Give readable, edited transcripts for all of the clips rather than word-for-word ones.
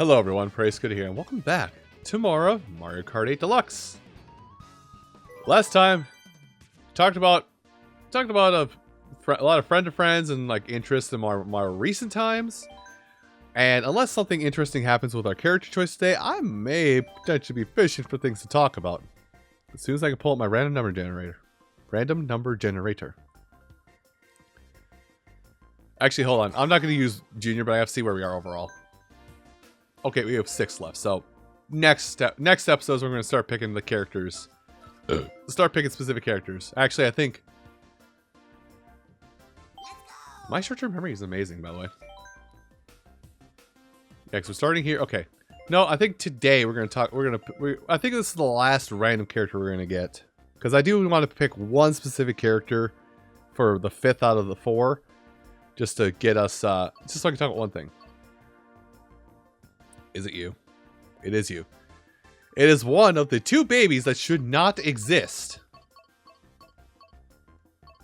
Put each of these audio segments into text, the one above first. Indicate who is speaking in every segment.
Speaker 1: Hello everyone, Praise Good here, and welcome back to more of Mario Kart 8 Deluxe. Last time, talked about a lot of friend to friends and like interests in more recent times. And unless something interesting happens with our character choice today, I may potentially be fishing for things to talk about. As soon as I can pull up my random number generator. Actually, hold on. I'm not going to use Junior, but I have to see where we are overall. Okay, we have 6 left. So next episodes, we're going to start picking the characters. Start picking specific characters. Actually, I think my short-term memory is amazing, by the way. Yeah, because we're starting here. Okay. No, I think today we're going to talk. I think this is the last random character we're going to get, because I do want to pick one specific character for the 5th out of the 4, just to get us. Just so I can talk about one thing. Is it you? It is you. It is one of the 2 babies that should not exist.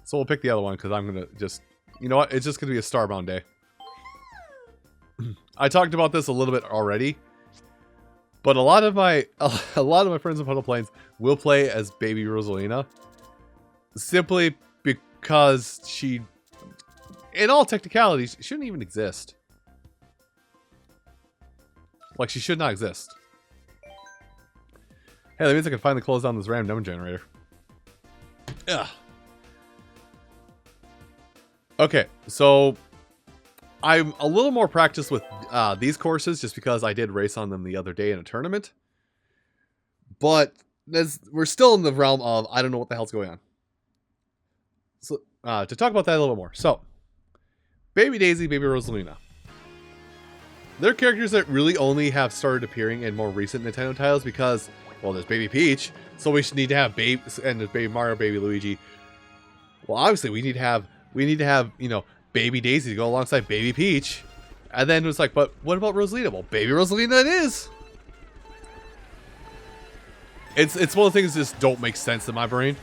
Speaker 1: So we'll pick the other one because I'm going to just... You know what? It's just going to be a Starbound day. I talked about this a little bit already. But a lot of my friends on Puddle Plains will play as baby Rosalina. Simply because she... In all technicalities, she shouldn't even exist. Like, she should not exist. Hey, that means I can finally close down this random number generator. Ugh. Okay, so I'm a little more practiced with these courses just because I did race on them the other day in a tournament. But we're still in the realm of I don't know what the hell's going on. So to talk about that a little bit more. So, Baby Daisy, Baby Rosalina. They're characters that really only have started appearing in more recent Nintendo titles because, well, there's Baby Peach, so we should need to have Baby, and there's Baby Mario, Baby Luigi. Well, obviously we need to have, you know, Baby Daisy to go alongside Baby Peach. And then it was like, but what about Rosalina? Well, Baby Rosalina it is. It's one of the things that just don't make sense in my brain.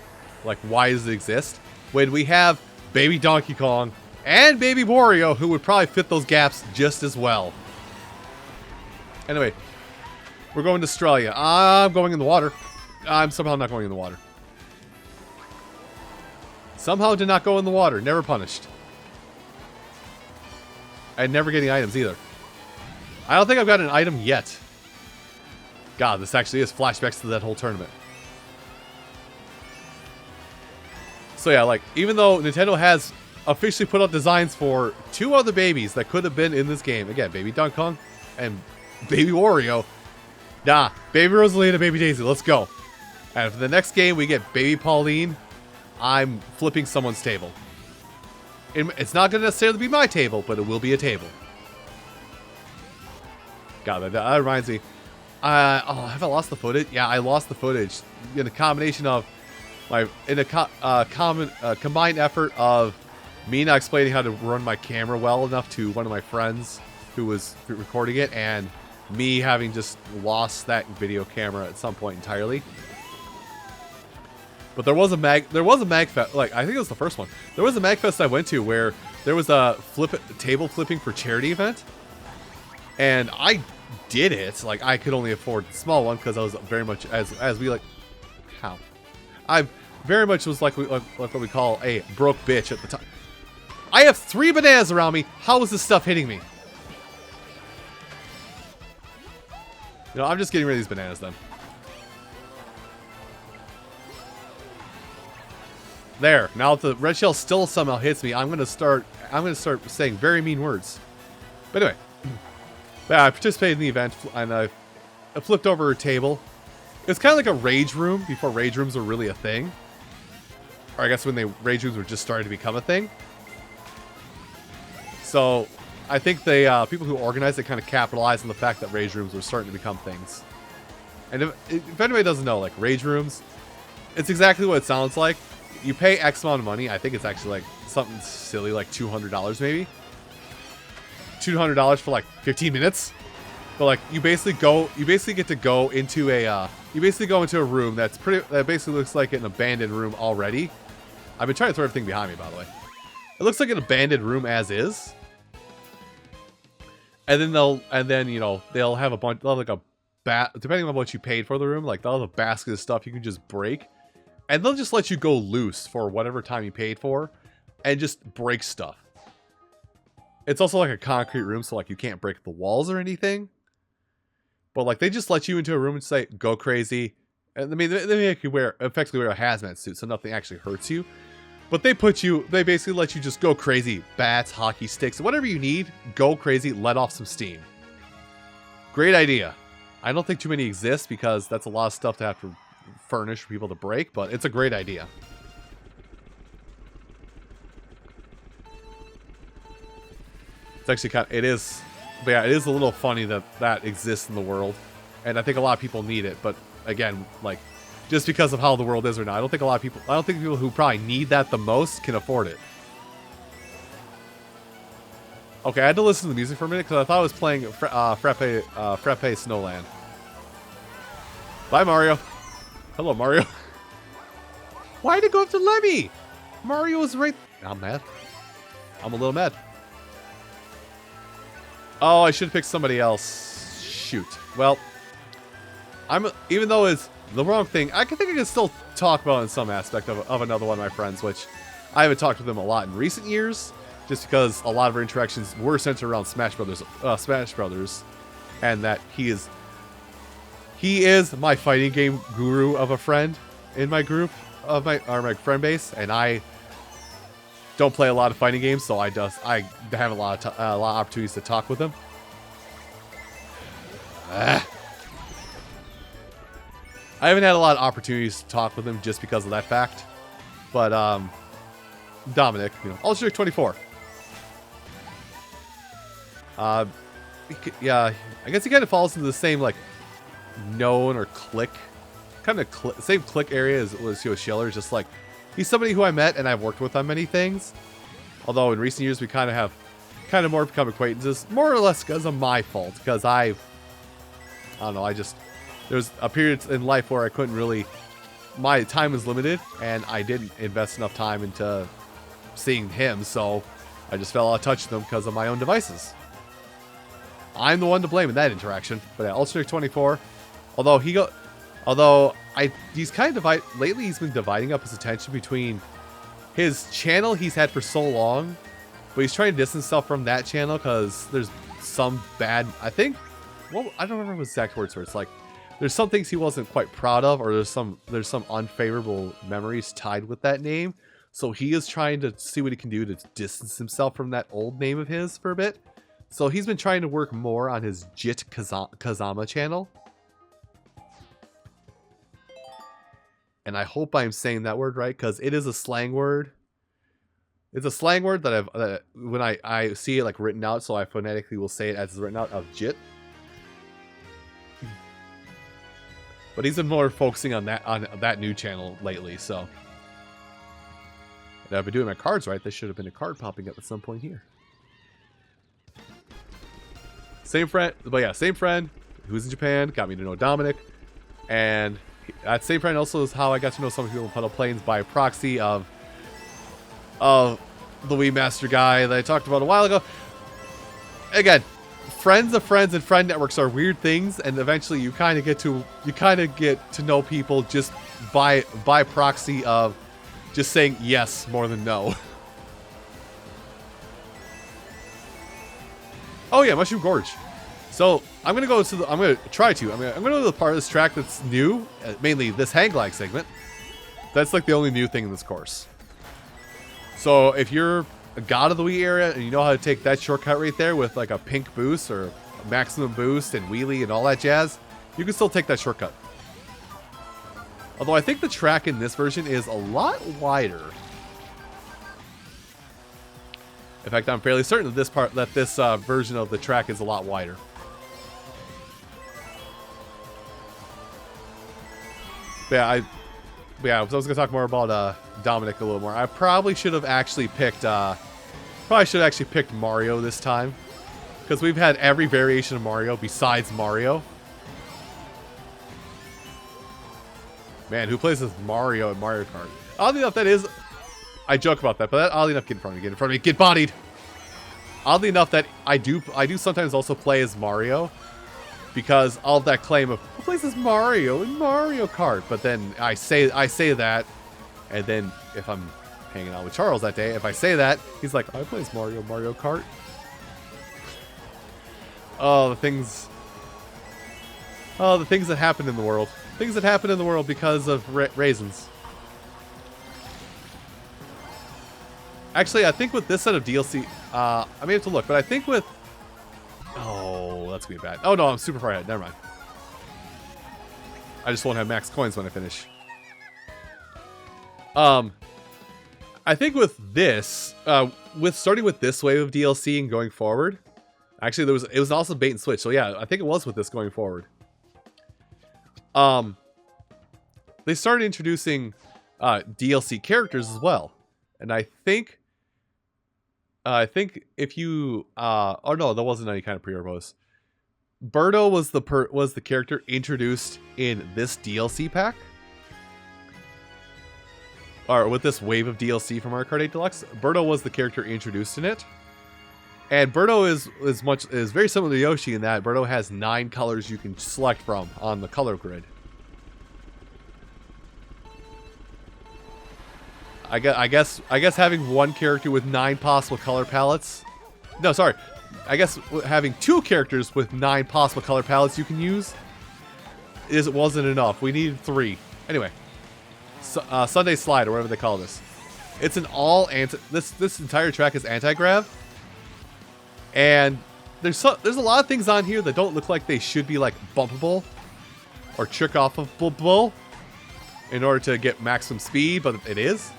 Speaker 1: Like, why does it exist? When we have Baby Donkey Kong and Baby Wario, who would probably fit those gaps just as well. Anyway, we're going to Australia. I'm going in the water. I'm somehow not going in the water. Somehow did not go in the water. Never punished. And never getting items either. I don't think I've got an item yet. God, this actually is flashbacks to that whole tournament. So yeah, like, even though Nintendo has officially put out designs for 2 other babies that could have been in this game. Again, Baby Donkey Kong and Baby Wario. Nah, Baby Rosalina, Baby Daisy, let's go. And for the next game, we get Baby Pauline. I'm flipping someone's table. It's not going to necessarily be my table, but it will be a table. God, that reminds me. Oh, have I lost the footage? Yeah, I lost the footage in a combination of combined effort of me not explaining how to run my camera well enough to one of my friends who was recording it, and me having just lost that video camera at some point entirely. But there was a MagFest, like, I think it was the first one. There was a MagFest I went to where there was a table flipping for charity event. And I did it. Like, I could only afford the small one because I was very much, as we like, how? I very much was like what we call a broke bitch at the time. I have 3 bananas around me. How is this stuff hitting me? You know, I'm just getting rid of these bananas then. There. Now if the red shell still somehow hits me, I'm gonna start saying very mean words. But anyway. Yeah, I participated in the event and I flipped over a table. It was kind of like a rage room before rage rooms were really a thing. Or I guess when rage rooms were just starting to become a thing. So I think the people who organized it kind of capitalized on the fact that rage rooms were starting to become things. And if anybody doesn't know, like, rage rooms, it's exactly what it sounds like. You pay X amount of money. I think it's actually like something silly, like $200 maybe. $200 for like 15 minutes. But like, you basically get to go into a room that basically looks like an abandoned room already. I've been trying to throw everything behind me, by the way. It looks like an abandoned room as is. And then they'll have a bunch, they'll have like depending on what you paid for the room, like they'll have a basket of stuff you can just break. And they'll just let you go loose for whatever time you paid for and just break stuff. It's also like a concrete room, so like you can't break the walls or anything. But like they just let you into a room and say, go crazy. And I mean, they make you effectively wear a hazmat suit, so nothing actually hurts you. But they basically let you just go crazy. Bats, hockey sticks, whatever you need, go crazy, let off some steam. Great idea. I don't think too many exist because that's a lot of stuff to have to furnish for people to break, but it's a great idea. It's actually it is a little funny that exists in the world, and I think a lot of people need it. But again, like just because of how the world is right now, I don't think people who probably need that the most can afford it. Okay, I had to listen to the music for a minute because I thought I was playing Frappe Snow Land. Bye, Mario. Hello, Mario. Why did it go up to Lemmy? Mario was right. I'm mad. I'm a little mad. Oh, I should have picked somebody else. Shoot. Well, even though it's the wrong thing, I think I can still talk about in some aspect of another one of my friends, which I haven't talked with him a lot in recent years, just because a lot of our interactions were centered around Smash Brothers, and that he is my fighting game guru of a friend in my group of my friend base, and I don't play a lot of fighting games, so I have a lot of opportunities to talk with him. I haven't had a lot of opportunities to talk with him just because of that fact, but Dominic, Ultra 24. Yeah, I guess he kind of falls into the same like known or click, kind of same click area as Schiller. Just like he's somebody who I met and I've worked with on many things. Although in recent years we kind of more become acquaintances, more or less because of my fault. Because I don't know. There's a period in life where I couldn't really. My time was limited, and I didn't invest enough time into seeing him, so I just fell out of touch with him because of my own devices. I'm the one to blame in that interaction. But yeah, Ultra 24. He's kind of lately he's been dividing up his attention between his channel he's had for so long, but he's trying to distance himself from that channel because there's some bad, I don't remember what exact words were. It's like there's some things he wasn't quite proud of, or there's some unfavorable memories tied with that name. So he is trying to see what he can do to distance himself from that old name of his for a bit. So he's been trying to work more on his Jit Kazama channel. And I hope I'm saying that word right, because it is a slang word. It's a slang word that when I see it like written out, so I phonetically will say it as written out, of Jit. But he's been more focusing on that new channel lately, so. And I've been doing my cards right. There should have been a card popping up at some point here. Same friend, but yeah, same friend who's in Japan, got me to know Dominic. And that same friend also is how I got to know some people in Puddle Plains by proxy of the Wii Master guy that I talked about a while ago. Again, friends of friends and friend networks are weird things, and eventually you kind of get to know people just by proxy of just saying yes more than no. Oh yeah, Mushroom Gorge. So I'm gonna go to I'm gonna go to the part of this track that's new, mainly this hang glide segment. That's like the only new thing in this course. So if you're a god of the Wii area and you know how to take that shortcut right there with like a pink boost or a maximum boost and wheelie and all that jazz, you can still take that shortcut. Although I think the track in this version is a lot wider. In fact, I'm fairly certain that this version of the track is a lot wider. But yeah, I was going to talk more about Dominic a little more. I probably should have actually picked Mario this time, because we've had every variation of Mario besides Mario. Man, who plays with Mario in Mario Kart? Oddly enough, that is. I joke about that, but that oddly enough, get in front of me, get bodied. Oddly enough, that I do sometimes also play as Mario, because all of that claim of who plays as Mario in Mario Kart, but then I say that, and then if I'm hanging out with Charles that day, if I say that, he's like, I play as Mario Kart. Oh, the things that happen in the world. Things that happen in the world because of raisins. Actually, I think with this set of DLC, I may have to look, but I think with... Oh, that's gonna be bad. Oh no, I'm super far ahead. Never mind. I just won't have max coins when I finish. I think with this, with starting with this wave of DLC and going forward, actually it was also bait and switch. So yeah, I think it was with this going forward. They started introducing DLC characters as well, and I think if you oh no, there wasn't any kind of pre-repose. Birdo was the character introduced in this DLC pack, or with this wave of DLC from Mario Kart 8 Deluxe. Birdo was the character introduced in it, and Birdo is very similar to Yoshi in that Birdo has 9 colors you can select from on the color grid. I guess having one character with 9 possible color palettes. No, sorry. I guess having 2 characters with 9 possible color palettes you can use wasn't enough. We needed 3. Anyway, Sundae Slide, or whatever they call this. It's an all this entire track is anti-grav, and there's a lot of things on here that don't look like they should be like bumpable or trick off of bull in order to get maximum speed, but it is.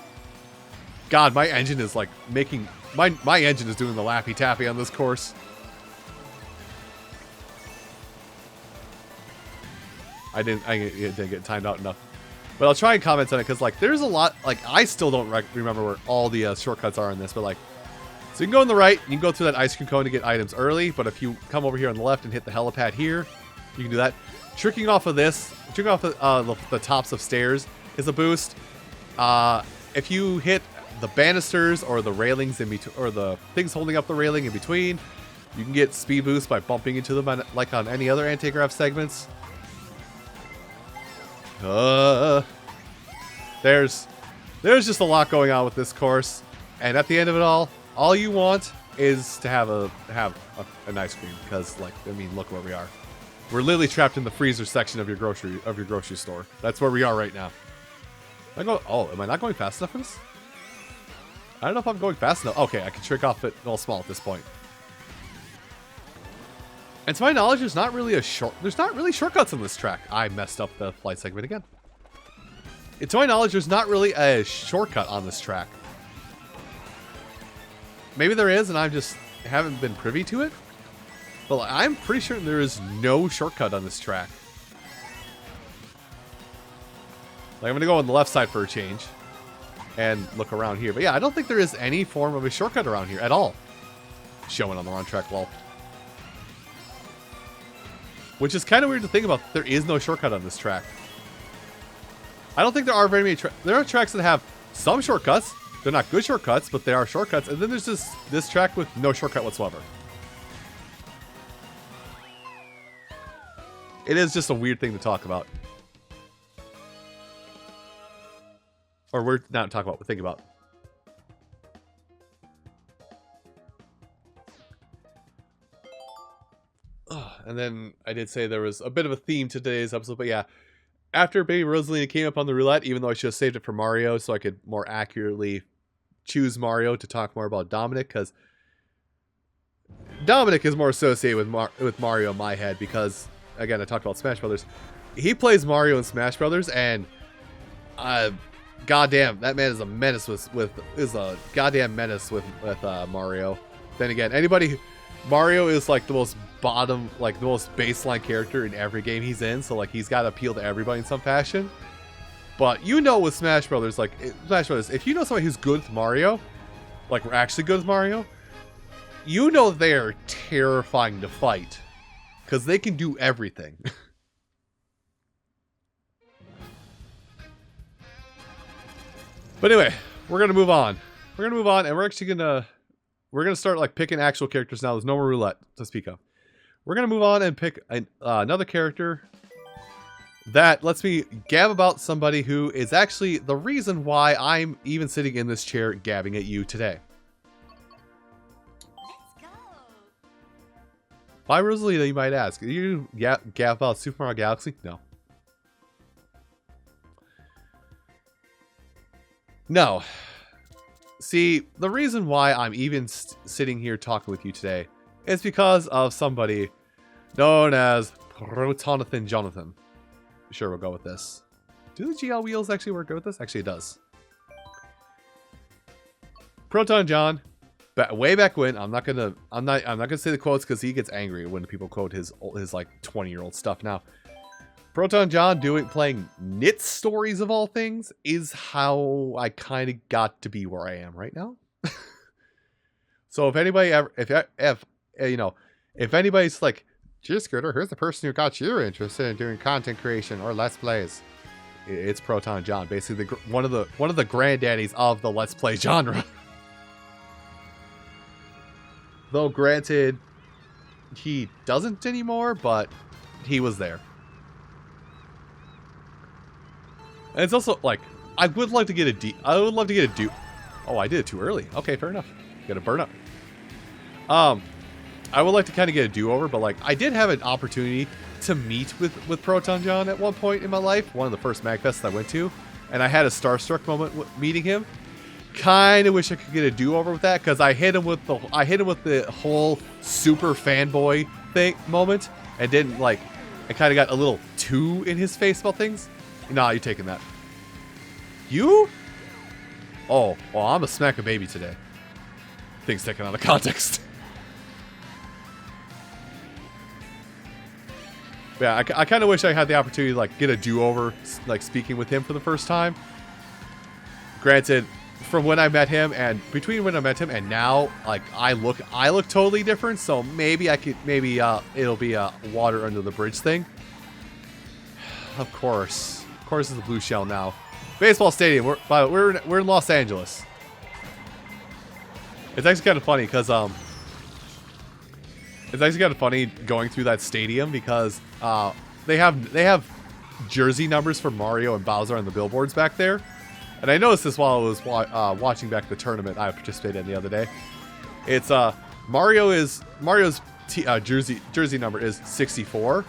Speaker 1: God, my engine is like making my engine is doing the lappy tappy on this course. I didn't get timed out enough, but I'll try and comment on it because like there's a lot. Like I still don't remember where all the shortcuts are in this, but like so you can go on the right, you can go through that ice cream cone to get items early. But if you come over here on the left and hit the helipad here, you can do that. Tricking off of the tops of stairs is a boost. If you hit the banisters or the railings in between, or the things holding up the railing in between, you can get speed boost by bumping into them like on any other anti-grav segments. There's just a lot going on with this course, and at the end of it all you want is to have an ice cream, because like I mean, look where we are. We're literally trapped in the freezer section of your grocery store. That's where we are right now. Oh, am I not going fast enough for this? I don't know if I'm going fast enough. Okay, I can trick off it all small at this point. And to my knowledge, there's not really shortcuts on this track. I messed up the flight segment again. To my knowledge, there's not really a shortcut on this track. Maybe there is, and I just haven't been privy to it. But I'm pretty sure there is no shortcut on this track. Like, I'm going to go on the left side for a change and look around here. But yeah, I don't think there is any form of a shortcut around here at all. Showing on the wrong track, lol. Which is kind of weird to think about. There is no shortcut on this track. I don't think there are very many there are tracks that have some shortcuts. They're not good shortcuts, but they are shortcuts. And then there's this track with no shortcut whatsoever. It is just a weird thing to talk about. Or we're not talking about, we're thinking about. And then I did say there was a bit of a theme to today's episode, but yeah. After Baby Rosalina came up on the roulette, even though I should have saved it for Mario so I could more accurately choose Mario to talk more about Dominic, because Dominic is more associated with Mario in my head because, again, I talked about Smash Brothers. He plays Mario in Smash Brothers, and goddamn, that man is a menace with Mario. Then again, Mario is like the most baseline character in every game he's in, so like he's got to appeal to everybody in some fashion. But you know, with Smash Brothers, if you know somebody who's good with Mario, like we're actually good with Mario, you know they're terrifying to fight because they can do everything. But anyway, we're gonna move on. And we're we're gonna start like picking actual characters now. There's no more roulette to speak of. We're gonna move on and pick another character that lets me gab about somebody who is actually the reason why I'm even sitting in this chair gabbing at you today.
Speaker 2: Let's go.
Speaker 1: Why, Rosalita, you might ask? You gab about Super Mario Galaxy? No. No. See, the reason why I'm even sitting here talking with you today is because of somebody known as Protonathan Jonathan. Sure, we'll go with this. Do the GL wheels actually work good with this? Actually, it does. Proton John, way back when. I'm not gonna say the quotes because he gets angry when people quote his like 20-year-old stuff now. Proton John playing Knit stories of all things is how I kind of got to be where I am right now. So if anybody ever, if anybody's like, "Gee, Scooter, who's the person who got you interested in doing content creation or Let's Plays?" It's Proton John, basically one of the granddaddies of the Let's Play genre. Though granted, he doesn't anymore, but he was there. And it's also like, I would like to get I would love to get a do. Oh, I did it too early. Okay, fair enough. Got a burn up. I would like to kind of get a do-over, but like I did have an opportunity to meet with Proton John at one point in my life, one of the first MagFests I went to, and I had a starstruck moment meeting him. Kind of wish I could get a do-over with that because I hit him with the whole super fanboy thing moment, and didn't like. I kind of got a little too in his face about things. Nah, you're taking that. You? Oh, well, I'm a smack a baby today. Things taken out of context. Yeah, I kind of wish I had the opportunity to like get a do-over, like speaking with him for the first time. Granted, from when I met him and between when I met him and now, like I look totally different. So maybe it'll be a water under the bridge thing. Of course, it's the blue shell now. Baseball stadium. We're in Los Angeles. It's actually kind of funny because it's actually kind of funny going through that stadium because they have jersey numbers for Mario and Bowser on the billboards back there, and I noticed this while I was watching back the tournament I participated in the other day. It's Mario's jersey number is 64,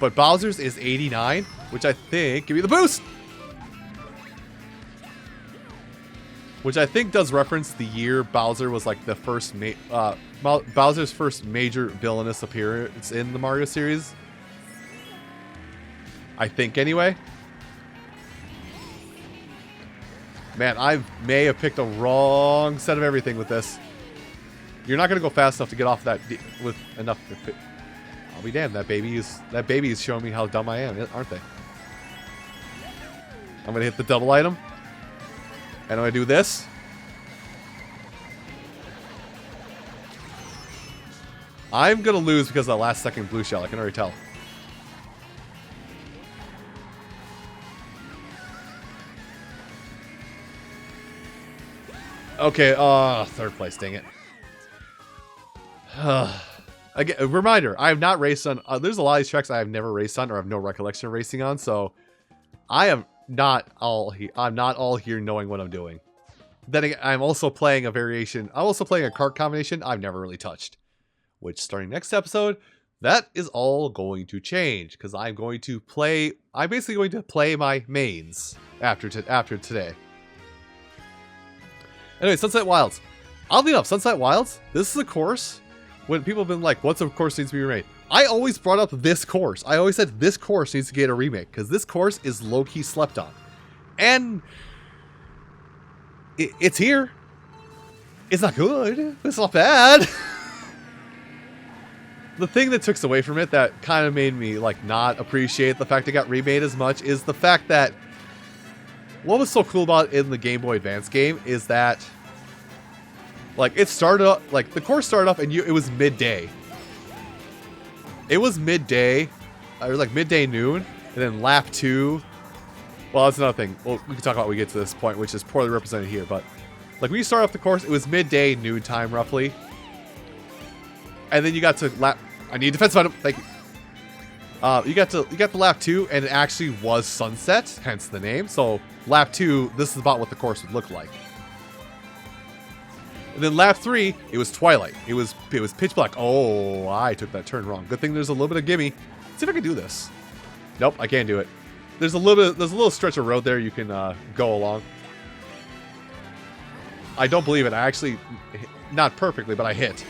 Speaker 1: but Bowser's is 89, which I think give me the boost. Which I think does reference the year Bowser was like the first Bowser's first major villainous appearance in the Mario series. I think anyway. Man, I may have picked the wrong set of everything with this. You're not gonna go fast enough to get off that with enough. I'll be damned. That baby is showing me how dumb I am, aren't they? I'm gonna hit the double item. And I'm gonna do this. I'm gonna lose because of that last second blue shell. I can already tell. Okay, third place, dang it. Again, a reminder, I have not raced on, there's a lot of these tracks I have never raced on or have no recollection of racing on, so I am not all here. I'm not all here knowing what I'm doing. Then again, I'm also playing a variation. I'm also playing a kart combination I've never really touched. Which, starting next episode, that is all going to change because I'm basically going to play my mains after today. Anyway, Sunset Wilds. Oddly enough, Sunset Wilds. This is a course. When people have been like, "What's a course needs to be remade?" I always brought up this course. I always said this course needs to get a remake because this course is low-key slept on. And it's here. It's not good. It's not bad. The thing that took away from it that kind of made me like not appreciate the fact it got remade as much is the fact that what was so cool about it in the Game Boy Advance game is that like it started up, like the course started off and it was midday. It was midday, or like midday noon, and then lap 2. Well, that's another thing. Well, we can talk about when we get to this point, which is poorly represented here. But Like, when you start off the course, it was midday, noon time, roughly. And then you got to lap... I need defensive item. Thank you. You got the lap 2, and it actually was sunset, hence the name. So, lap 2, this is about what the course would look like. And then lap 3, it was twilight. It was pitch black. Oh, I took that turn wrong. Good thing there's a little bit of gimme. Let's see if I can do this. Nope, I can't do it. There's a little stretch of road there you can go along. I don't believe it. I actually, not perfectly, but I hit.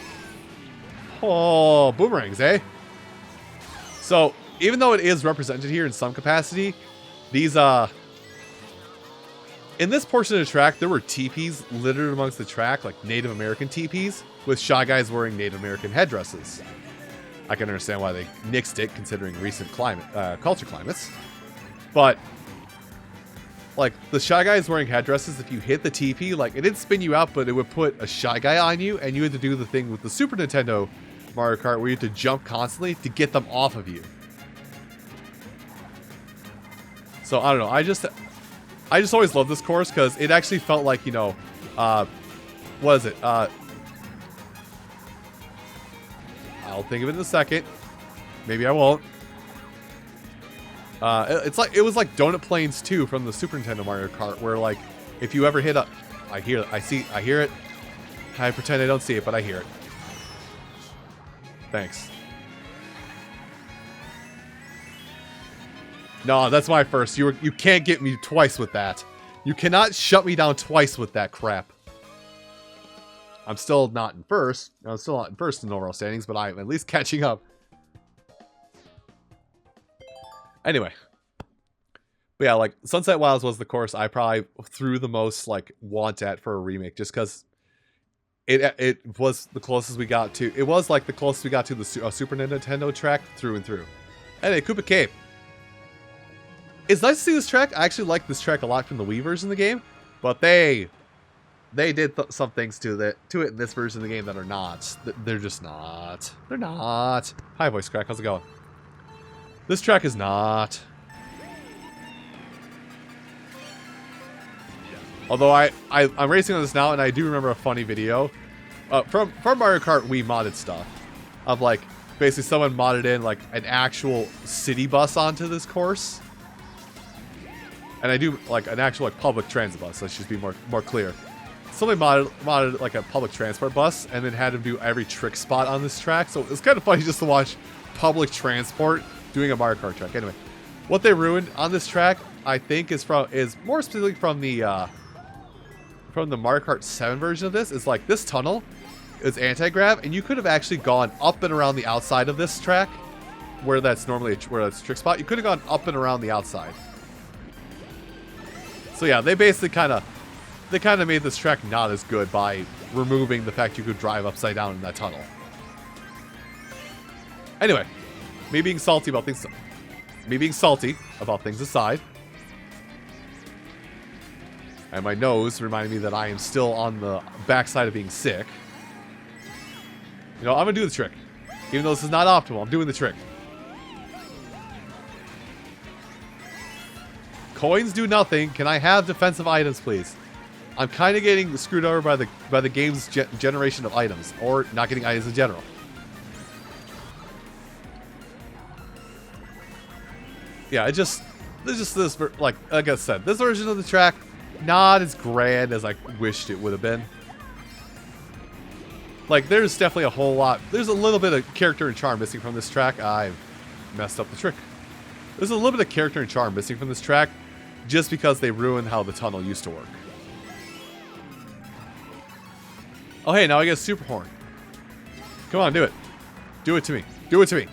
Speaker 1: Oh, boomerangs, eh? So, even though it is represented here in some capacity, these, in this portion of the track, there were teepees littered amongst the track, like Native American teepees, with Shy Guys wearing Native American headdresses. I can understand why they nixed it, considering recent culture climates. But, like, the Shy Guys wearing headdresses, if you hit the teepee, like, it didn't spin you out, but it would put a Shy Guy on you, and you had to do the thing with the Super Nintendo Mario Kart where you had to jump constantly to get them off of you. So, I don't know, I just always loved this course, because it actually felt like, you know, what is it, I'll think of it in a second. Maybe I won't. It was like Donut Plains 2 from the Super Nintendo Mario Kart, where like if you ever hit a, I hear it. I pretend I don't see it, but I hear it. Thanks. No, that's my first. You can't get me twice with that. You cannot shut me down twice with that crap. I'm still not in first. I'm still not in first in overall standings, but I'm at least catching up. Anyway. But yeah, like, Sunset Wilds was the course I probably threw the most, like, want at for a remake, just because it was the closest we got to... It was, like, the closest we got to the Super Nintendo track through and through. Anyway, Koopa Cape. It's nice to see this track. I actually like this track a lot from the Wii version of the game, but they did some things to it in this version of the game that are not. They're just not. They're not. Hi, Voice Crack. How's it going? This track is not. Although I'm racing on this now, and I do remember a funny video from Mario Kart Wii modded stuff of like basically someone modded in like an actual city bus onto this course, and I do like an actual like public transit bus. Let's just be more clear. Somebody modded like a public transport bus, and then had him do every trick spot on this track. So it's kind of funny just to watch public transport doing a Mario Kart track. Anyway, what they ruined on this track, I think, is more specifically from the Mario Kart 7 version of this. Is like this tunnel is anti-grav, and you could have actually gone up and around the outside of this track, where that's normally where that's a trick spot. You could have gone up and around the outside. So yeah, they basically kind of made this track not as good by removing the fact you could drive upside down in that tunnel. Anyway, me being salty about things aside, and my nose reminding me that I am still on the backside of being sick. You know, I'm gonna do the trick. Even though this is not optimal, I'm doing the trick. Coins do nothing. Can I have defensive items, please? I'm kind of getting screwed over by the game's generation of items, or not getting items in general. Yeah, there's just this, like I said, this version of the track, not as grand as I wished it would have been. Like, there's definitely a whole lot, there's a little bit of character and charm missing from this track. I've messed up the trick. There's a little bit of character and charm missing from this track, just because they ruined how the tunnel used to work. Oh hey, now I get a super horn. Come on, do it. Do it to me. Do it to me.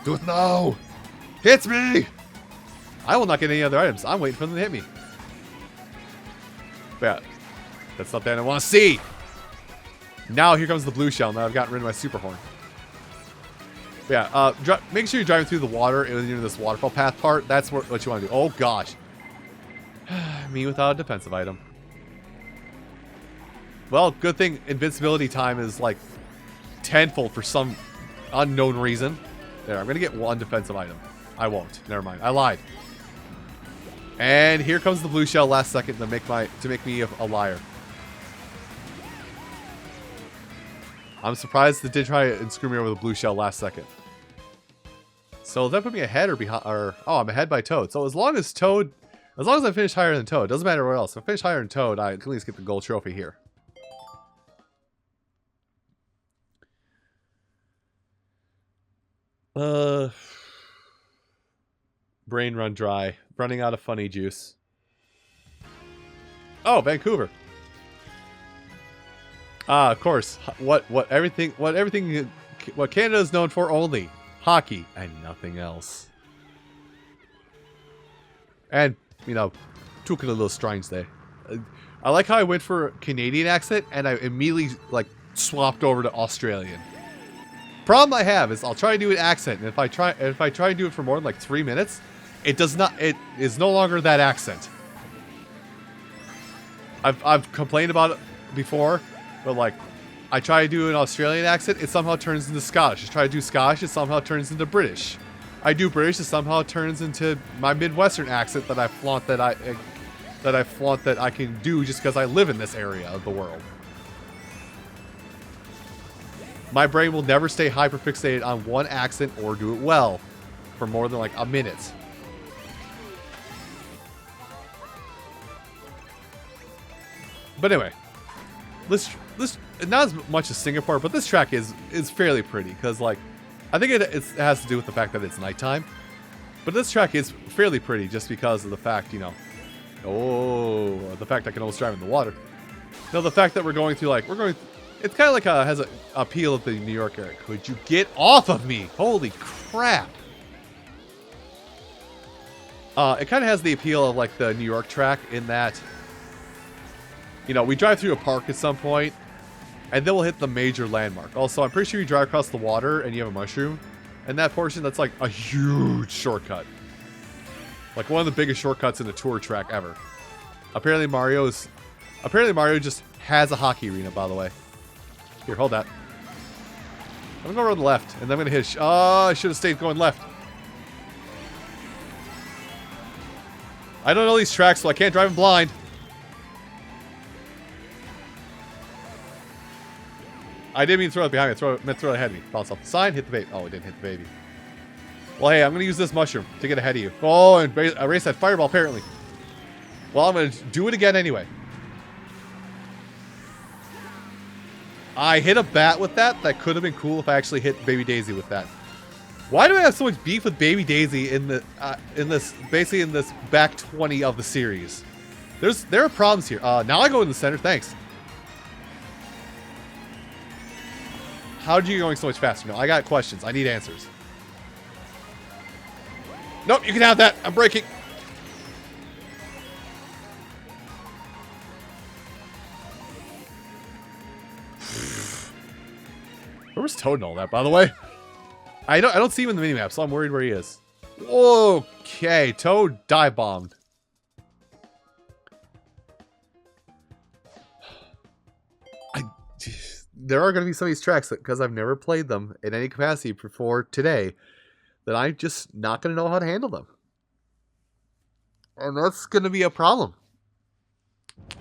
Speaker 1: Do it now. Hit me! I will not get any other items. I'm waiting for them to hit me. But yeah, that's not that I want to see. Now here comes the blue shell. Now I've gotten rid of my super horn. But yeah, make sure you're driving through the water in this waterfall path part. That's what you want to do. Oh gosh. Me without a defensive item. Well, good thing invincibility time is like tenfold for some unknown reason. There, I'm going to get one defensive item. I won't. Never mind. I lied. And here comes the blue shell last second to make me a liar. I'm surprised it did try and screw me over with a blue shell last second. So does that put me ahead or behind? Or oh, I'm ahead by Toad. So as long as I finish higher than Toad, doesn't matter what else. If I finish higher than Toad, I can at least get the gold trophy here. Brain run dry. Running out of funny juice. Oh, Vancouver. Ah, of course. What Canada is known for only. Hockey and nothing else. And, you know, took it a little strange there. I like how I went for a Canadian accent and I immediately, like, swapped over to Australian. Problem I have is I'll try to do an accent, and if I try to do it for more than like 3 minutes, it is no longer that accent. I've complained about it before, but like I try to do an Australian accent, it somehow turns into Scottish. I try to do Scottish, it somehow turns into British. I do British, it somehow turns into my Midwestern accent that I flaunt that I can do just because I live in this area of the world. My brain will never stay hyperfixated on one accent or do it well for more than like a minute. But anyway, this not as much as Singapore, but this track is fairly pretty because like I think it has to do with the fact that it's nighttime. But this track is fairly pretty just because of the fact, you know, the fact I can almost drive in the water. No, the fact that we're going through it's kind of like has an appeal of the New York area. Could you get off of me? Holy crap. It kind of has the appeal of like the New York track in that, you know, we drive through a park at some point, and then we'll hit the major landmark. Also, I'm pretty sure you drive across the water and you have a mushroom. And that portion, that's like a huge shortcut. Like one of the biggest shortcuts in a tour track ever. Apparently Mario just has a hockey arena, by the way. Here, hold that. I'm gonna go around the left, and then I'm gonna hit I should have stayed going left. I don't know these tracks, so I can't drive them blind. I didn't mean to throw it behind me. I meant to throw it ahead of me. Bounce off the sign, hit the baby. Oh, it didn't hit the baby. Well, hey, I'm going to use this mushroom to get ahead of you. Oh, and erase that fireball, apparently. Well, I'm going to do it again anyway. I hit a bat with that. That could have been cool if I actually hit Baby Daisy with that. Why do I have so much beef with Baby Daisy in this back 20 of the series? There are problems here. Now I go in the center. Thanks. How are you going so much faster? No, I got questions. I need answers. Nope, you can have that. I'm braking. Where was Toad and all that, by the way? I don't see him in the minimap, so I'm worried where he is. Okay, Toad dive bombed. There are going to be some of these tracks that, because I've never played them in any capacity before today, that I'm just not going to know how to handle them. And that's going to be a problem.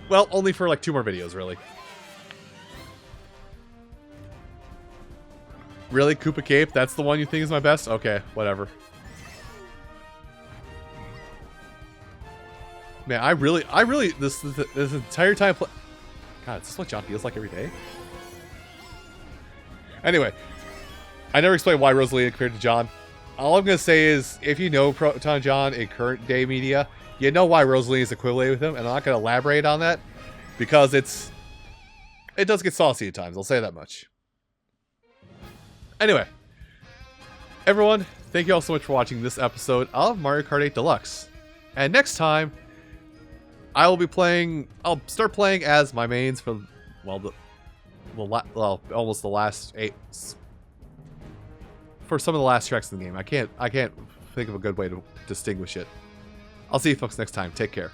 Speaker 1: Well, only for like 2 more videos, really. Really? Koopa Cape? That's the one you think is my best? Okay, whatever. Man, I really, this entire time God, is this what John feels like every day? Anyway, I never explained why Rosalina compared to John. All I'm going to say is, if you know Proton John in current day media, you know why Rosalina is equivalent with him, and I'm not going to elaborate on that, because it does get saucy at times, I'll say that much. Anyway, everyone, thank you all so much for watching this episode of Mario Kart 8 Deluxe. And next time, I'll start playing as my mains for, well, almost the last 8, for some of the last tracks in the game. I can't think of a good way to distinguish it. I'll see you folks next time. Take care.